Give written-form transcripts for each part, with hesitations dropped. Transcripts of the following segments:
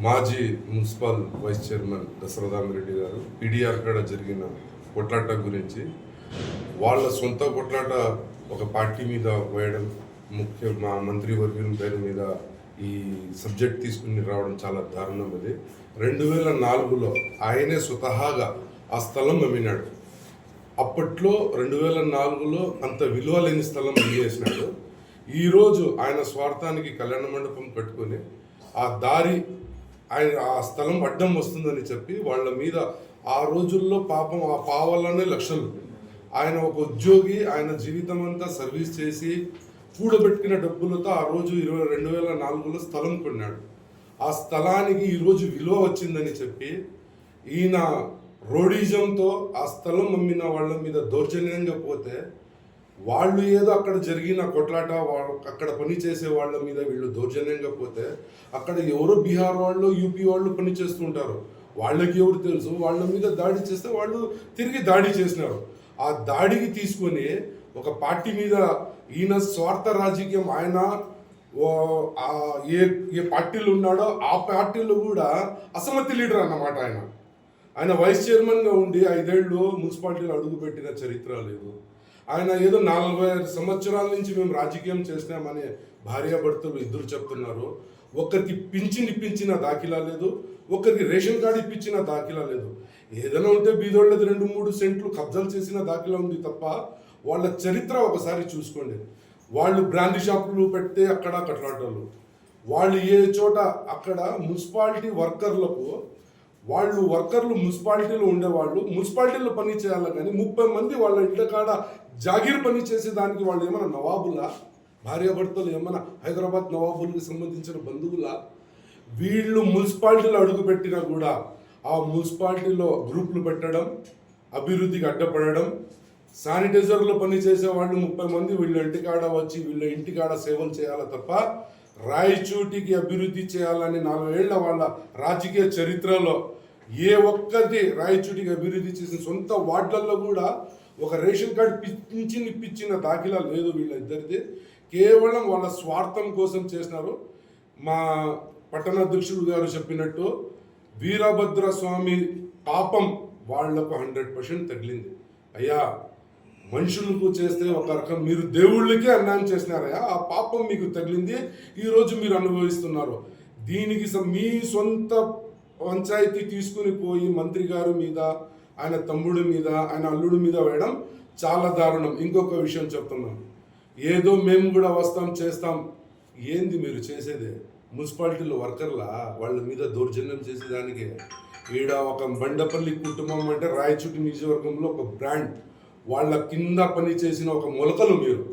మాజీ municipal vice chairman దశరథామిరెడ్డి గారు PDR కాడ జరిగిన కొట్లాట గురించి వాళ్ళ సొంత కొట్లాట ఒక పార్టీ మీద వేయడం, ముఖ్య మా మంత్రివర్గం పేరు మీద ఈ సబ్జెక్ట్ తీసుకుని రావడం చాలా దారుణం. అది 2004లో ఆయనే స్వతహాగా ఆ స్థలం అమ్మినాడు. అప్పట్లో 2004లో అంత విలువ లేని స్థలం అమ్మేసినాడు. ఈరోజు ఆయన స్వార్థానికి కళ్యాణ మండపం కట్టుకొని ఆ దారి ఆయన ఆ స్థలం అడ్డం వస్తుందని చెప్పి వాళ్ళ మీద ఆ రోజుల్లో పాపం ఆ పావలనే లక్షలు. ఆయన ఒక ఉద్యోగి, ఆయన జీవితం అంతా సర్వీస్ చేసి కూడబెట్టిన డబ్బులతో ఆ రోజు 2004లో స్థలం కొన్నాడు. ఆ స్థలానికి ఈరోజు విలువ వచ్చిందని చెప్పి ఈయన రోడిజంతో ఆ స్థలం అమ్మిన వాళ్ళ మీద దౌర్జన్యంగా పోతే, వాళ్ళు ఏదో అక్కడ జరిగిన కొట్లాట, అక్కడ పని చేసే వాళ్ళ మీద వీళ్ళు దౌర్జన్యంగా పోతే, అక్కడ ఎవరో బీహార్ వాళ్ళు, యూపీ వాళ్ళు పని చేస్తుంటారు, వాళ్ళకి ఎవరు తెలుసు, వాళ్ళ మీద దాడి చేస్తే వాళ్ళు తిరిగి దాడి చేసినారు. ఆ దాడికి తీసుకొని ఒక పార్టీ మీద ఈయన స్వార్థ రాజకీయం, ఆయన ఏ పార్టీలు ఉన్నాడో ఆ పార్టీలో కూడా అసమ్మతి లీడర్ అన్నమాట. ఆయన వైస్ చైర్మన్గా ఉండి 5 ఏళ్ళు మున్సిపాలిటీలో అడుగుపెట్టిన చరిత్ర లేదు. ఆయన ఏదో 45 సంవత్సరాల నుంచి మేము రాజకీయం చేసినామని భార్యాభర్తలు ఇద్దరు చెప్తున్నారు. ఒకరికి పింఛన్ ఇప్పించిన దాఖలా లేదు, ఒకరికి రేషన్ కార్డు ఇప్పించిన దాఖలా లేదు. ఏదైనా ఉంటే బీదోళ్ళది 2-3 సెంట్లు కబ్జాలు చేసిన దాఖలా ఉంది తప్ప వాళ్ళ చరిత్ర ఒకసారి చూసుకోండి. వాళ్ళు బ్రాందీ షాపులు పెడితే అక్కడ కట్లాటలు, వాళ్ళు ఏ చోట అక్కడ మున్సిపాలిటీ వర్కర్లకు, వాళ్ళు వర్కర్లు మున్సిపాలిటీలో ఉండేవాళ్ళు మున్సిపాలిటీలో పని చేయాలి, కానీ 30 మంది వాళ్ళ ఇంటి కాడ జాగీర్ పని చేసేదానికి వాళ్ళు ఏమైనా నవాబులా? భార్యాభర్తలు ఏమైనా హైదరాబాద్ నవాబులకి సంబంధించిన బంధువులా? వీళ్ళు మున్సిపాలిటీలో అడుగుపెట్టినా కూడా ఆ మున్సిపాలిటీలో గ్రూపులు పెట్టడం, అభివృద్ధికి అడ్డపడడం, శానిటైజర్లో పని చేసే వాళ్ళు 30 మంది వీళ్ళ ఇంటికాడ వచ్చి వీళ్ళ ఇంటికాడ సేవలు చేయాలి తప్ప రాయచోటికి అభివృద్ధి చేయాలని 4 ఏళ్ల వాళ్ళ రాజకీయ చరిత్రలో ఏ ఒక్కటి రాయచోటికి అభివృద్ధి చేసిన సొంత వార్డులలో కూడా ఒక రేషన్ కార్డు పింఛన్ ఇప్పించిన దాఖలా లేదు వీళ్ళిద్దరిది. కేవలం వాళ్ళ స్వార్థం కోసం చేసినారు. మా పట్టణాధ్యక్షుడు గారు చెప్పినట్టు వీరభద్ర స్వామి పాపం వాళ్లకు 100% తగిలింది. అయ్యా, మనుషులకు చేస్తే ఒక రకం, మీరు దేవుళ్ళకే అన్యాయం చేసినారయ్యా, ఆ పాపం మీకు తగిలింది, ఈరోజు మీరు అనుభవిస్తున్నారు. దీనికి మీ సొంత పంచాయతీ తీసుకుని పోయి మంత్రి గారి మీద, ఆయన తమ్ముడి మీద, ఆయన అల్లుడి మీద వేయడం చాలా దారుణం. ఇంకొక విషయం చెప్తున్నాం, ఏదో మేము కూడా వస్తాం చేస్తాం, ఏంది మీరు చేసేదే? మున్సిపాలిటీలో వర్కర్లా వాళ్ళ మీద దౌర్జన్యం చేసేదానికి. ఈడ ఒక బండపల్లి కుటుంబం అంటే రాయచోటి నియోజకవర్గంలో ఒక బ్రాండ్, వాళ్ళ కింద పని చేసిన ఒక మొలకలు మీరు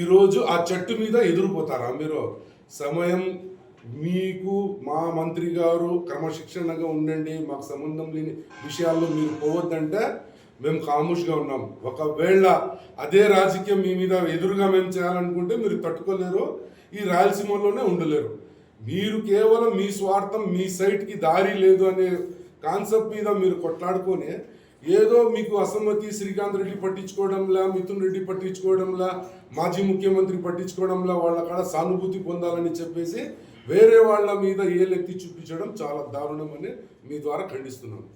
ఈరోజు ఆ చెట్టు మీద ఎదురుపోతారా? మీరు సమయం మీకు, మా మంత్రి గారు క్రమశిక్షణగా ఉండండి, మాకు సంబంధం లేని విషయాల్లో మీరు పోవద్దంటే మేము ఖామోష్గా ఉన్నాం. ఒకవేళ అదే రాజకీయం మీ మీద ఎదురుగా మేము చేయాలనుకుంటే మీరు తట్టుకోలేరు, ఈ రాయలసీమలోనే ఉండలేరు. మీరు కేవలం మీ స్వార్థం, మీ సైట్కి దారి లేదు అనే కాన్సెప్ట్ మీద మీరు కొట్లాడుకొని, ఏదో మీకు అసమ్మతి శ్రీకాంత్ రెడ్డి పట్టించుకోవడంలా, మిథున్ రెడ్డి పట్టించుకోవడంలా, మాజీ ముఖ్యమంత్రి పట్టించుకోవడంలా, వాళ్ళ కాడ సానుభూతి పొందాలని చెప్పేసి వేరే వాళ్ళ మీద ఏలెత్తి చూపించడం చాలా దారుణం అని మీ ద్వారా ఖండిస్తున్నాను.